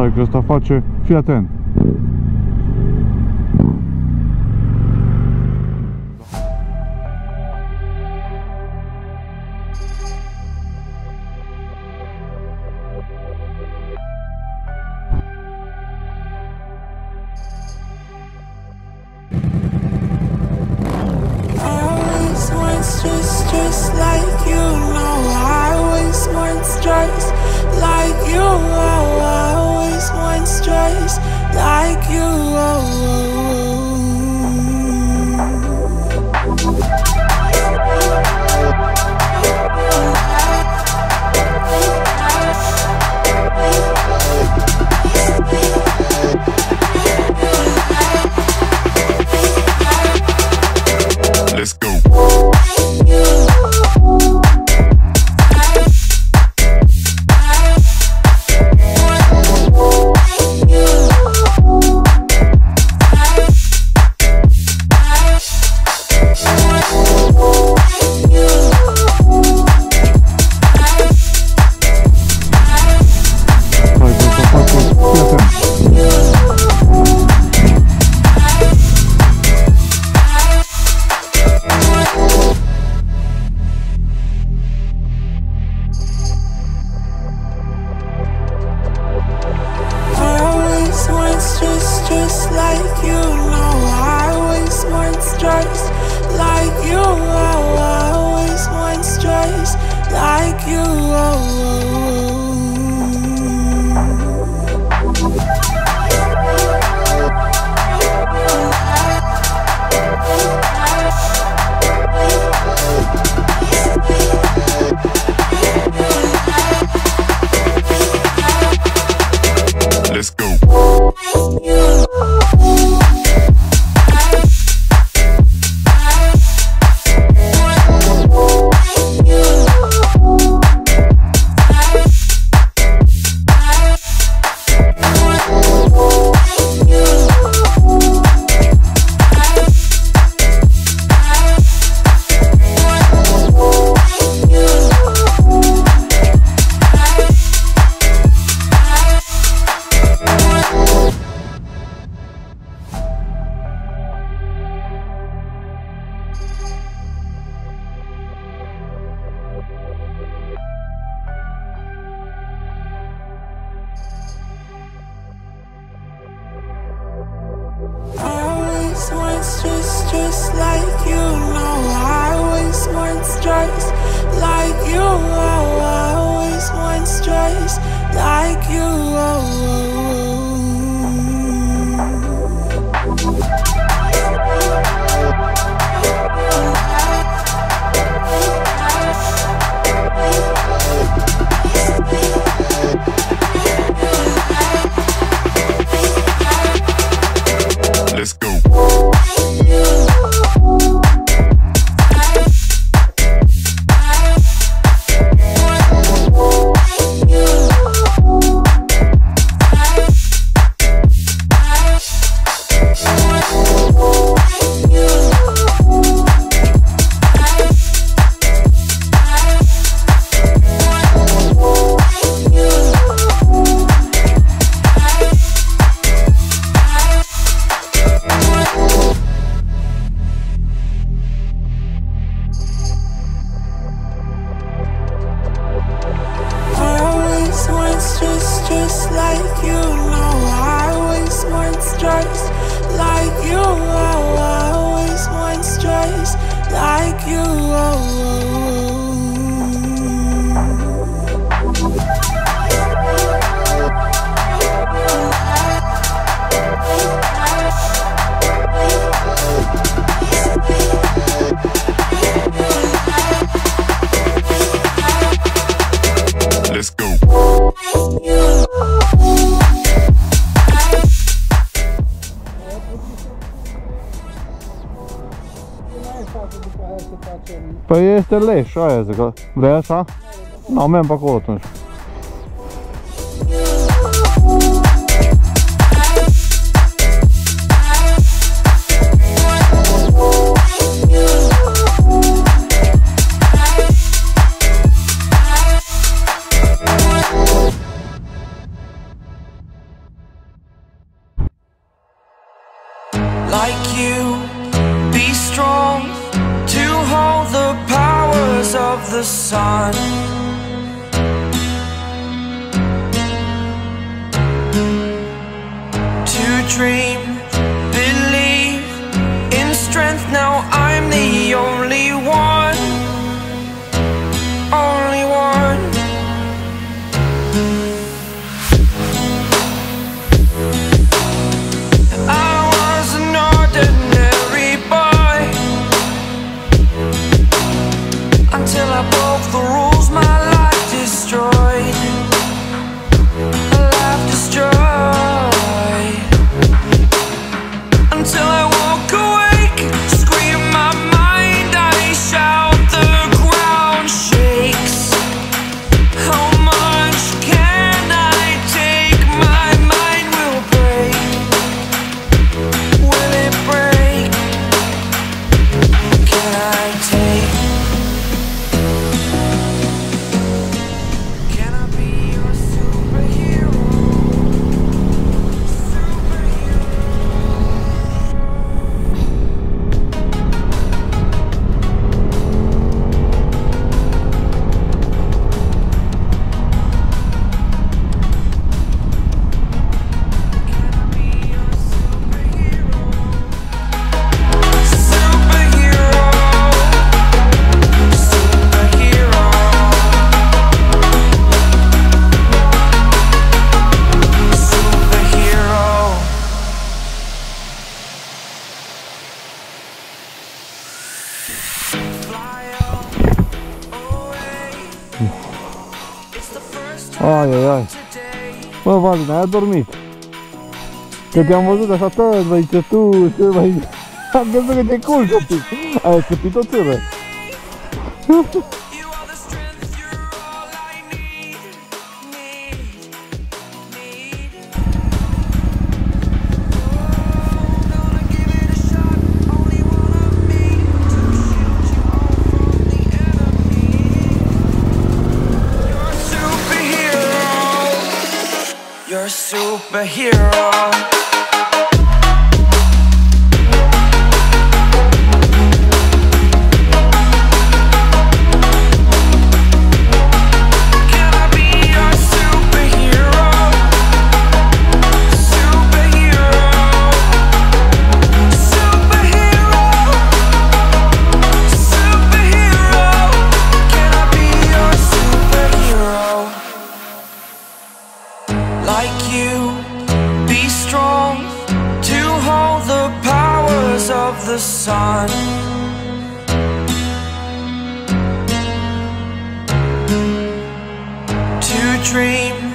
Hai că ăsta face, fii atent. Just like you, no, I always want stress like you, oh, I always want stress like you, Let's go. Just like you, no, I always want stress like you, oh, I always want stress like you, Let's go. Just like you, no, I always want stress like you, oh, I always want stress like you, Let's go. Just like you, no, I always want stress like you, oh, I always want stress like you, Let's go. Păi este leș, aia zic, că vrei așa? Nu, mergem pe acolo atunci. like you. Be strong to hold the powers of the sun. To dream, believe in strength. Now I'm the only one. Only one. I was an ordinary boy until I broke the rules. My life destroyed. My life destroyed. Until I woke awake, scream my mind, I shout, the ground shakes. How much can I take? My mind will break. Will it break? Can I take? Can I be your superhero? Ai, ai, ai. Bă, Valina, ai adormit. Că te-am văzut așa tot, băi, ce tu, ce băi... Am crezut că te culci un pic. Ai scăpit o țără. You're a superhero. Can I be your superhero? Superhero. Superhero. Superhero. Can I be your superhero? Like you, be strong to hold the powers of the sun. To dream,